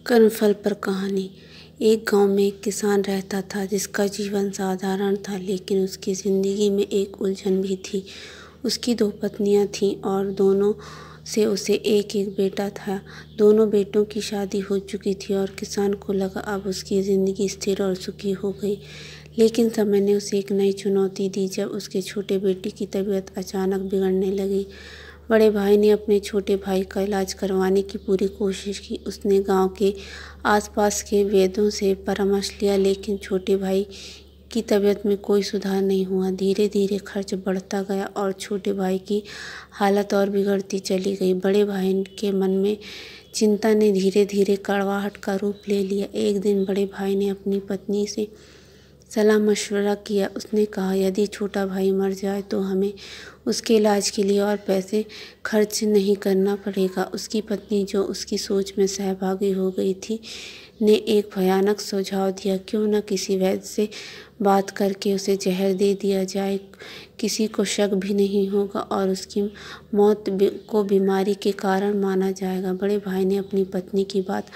कर्मफल पर कहानी। एक गांव में एक किसान रहता था जिसका जीवन साधारण था, लेकिन उसकी ज़िंदगी में एक उलझन भी थी। उसकी 2 पत्नियां थीं और दोनों से उसे एक-एक बेटा था। दोनों बेटों की शादी हो चुकी थी और किसान को लगा अब उसकी ज़िंदगी स्थिर और सुखी हो गई। लेकिन समय ने उसे एक नई चुनौती दी जब उसके छोटे बेटे की तबीयत अचानक बिगड़ने लगी। बड़े भाई ने अपने छोटे भाई का इलाज करवाने की पूरी कोशिश की। उसने गांव के आसपास के वैद्यों से परामर्श लिया, लेकिन छोटे भाई की तबीयत में कोई सुधार नहीं हुआ। धीरे धीरे खर्च बढ़ता गया और छोटे भाई की हालत और बिगड़ती चली गई। बड़े भाई के मन में चिंता ने धीरे धीरे कड़वाहट का रूप ले लिया। एक दिन बड़े भाई ने अपनी पत्नी से सलाह मशवरा किया। उसने कहा, यदि छोटा भाई मर जाए तो हमें उसके इलाज के लिए और पैसे खर्च नहीं करना पड़ेगा। उसकी पत्नी, जो उसकी सोच में सहभागी हो गई थी, ने एक भयानक सुझाव दिया, क्यों न किसी वैद्य से बात करके उसे जहर दे दिया जाए। किसी को शक भी नहीं होगा और उसकी मौत को बीमारी के कारण माना जाएगा। बड़े भाई ने अपनी पत्नी की बात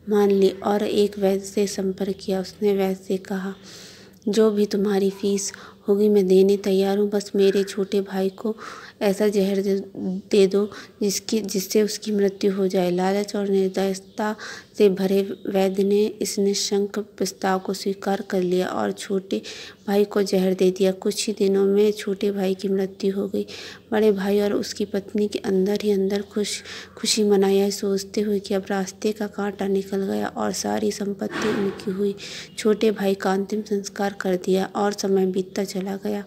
मान ली और एक वैद्य से संपर्क किया। उसने वैद्य से कहा, जो भी तुम्हारी फीस होगी मैं देने तैयार हूँ, बस मेरे छोटे भाई को ऐसा जहर दे दो जिससे उसकी मृत्यु हो जाए। लालच और निर्दयता से भरे वैद्य ने इस निशंक प्रस्ताव को स्वीकार कर लिया और छोटे भाई को जहर दे दिया। कुछ ही दिनों में छोटे भाई की मृत्यु हो गई। बड़े भाई और उसकी पत्नी के अंदर ही अंदर खुशी मनाया, सोचते हुए कि अब रास्ते का कांटा निकल गया और सारी संपत्ति उनकी हुई। छोटे भाई का अंतिम संस्कार कर दिया और समय बीतता चला गया।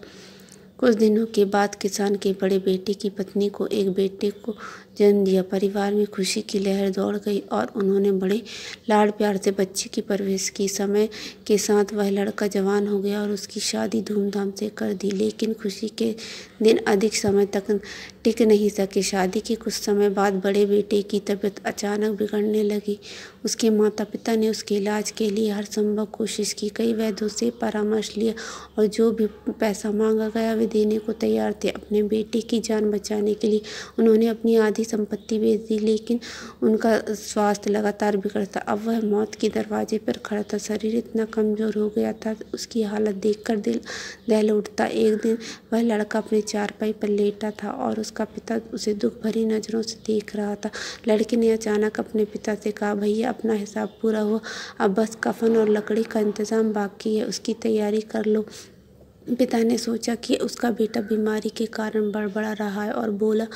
कुछ दिनों के बाद किसान के बड़े बेटे की पत्नी को एक बेटे को जन्म दिया। परिवार में खुशी की लहर दौड़ गई और उन्होंने बड़े लाड़ प्यार से बच्चे की परवरिश की। समय के साथ वह लड़का जवान हो गया और उसकी शादी धूमधाम से कर दी, लेकिन खुशी के दिन अधिक समय तक टिक नहीं सके। शादी के कुछ समय बाद बड़े बेटे की तबीयत अचानक बिगड़ने लगी। उसके माता पिता ने उसके इलाज के लिए हर संभव कोशिश की, कई वैद्यों से परामर्श लिया और जो भी पैसा मांगा गया वे देने को तैयार थे। अपने बेटे की जान बचाने के लिए उन्होंने अपनी आधी संपत्ति बेच दी, लेकिन उनका स्वास्थ्य लगातार बिगड़ता। अब वह मौत के दरवाजे पर खड़ा था। शरीर इतना कमजोर हो गया था, उसकी हालत देखकर दिल दहल उठता। एक दिन वह लड़का अपने चारपाई पर लेटा था और उसका पिता उसे दुख भरी नजरों से देख रहा था। लड़के ने अचानक अपने पिता से कहा, भैया अपना हिसाब पूरा हुआ, अब बस कफन और लकड़ी का इंतजाम बाकी है, उसकी तैयारी कर लो। पिता ने सोचा कि उसका बेटा बीमारी के कारण बड़बड़ा रहा है और बोला,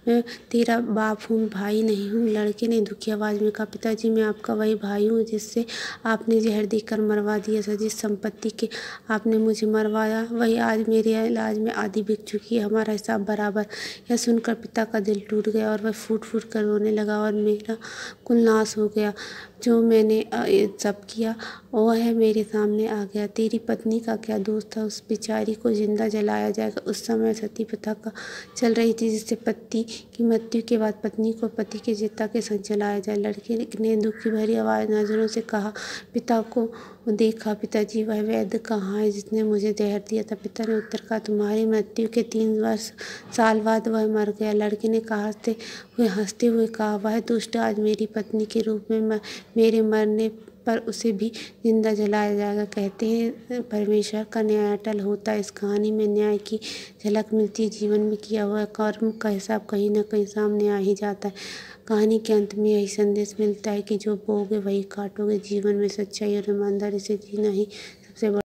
मैं तेरा बाप हूँ, भाई नहीं हूँ। लड़के ने दुखी आवाज़ में कहा, पिताजी मैं आपका वही भाई हूँ जिससे आपने जहर देकर मरवा दिया था। जिस संपत्ति के आपने मुझे मरवाया वही आज मेरे इलाज में आधी बिक चुकी है, हमारा हिसाब बराबर। यह सुनकर पिता का दिल टूट गया और वह फूट फूट कर रोने लगा और मेरा कुल नाश हो गया। जो मैंने सब किया वह मेरे सामने आ गया। तेरी पत्नी का क्या दोष था, उस बेचारी को जिंदा जलाया जाएगा। उस समय सती प्रथा का चल रही थी, जिससे पति की मृत्यु के बाद पत्नी को पति के चिता के संग जलाया जाए। लड़के ने दुखी भरी आवाज़ नजरों से कहा, पिता को देखा, पिताजी वह वैद्य कहाँ है जिसने मुझे जहर दिया था। पिता ने उत्तर कहा, तुम्हारी मृत्यु के 3 साल बाद वह मर गया। लड़के ने हंसते हुए कहा, वह दुष्ट आज मेरी पत्नी के रूप में मेरे मरने पर उसे भी जिंदा जलाया जाएगा। कहते हैं परमेश्वर का न्याय अटल होता है। इस कहानी में न्याय की झलक मिलती है। जीवन में किया हुआ कर्म का हिसाब कहीं न कहीं सामने आ ही जाता है। कहानी के अंत में यही संदेश मिलता है कि जो बोओगे वही काटोगे। जीवन में सच्चाई और ईमानदारी से जीना ही सबसे बड़ा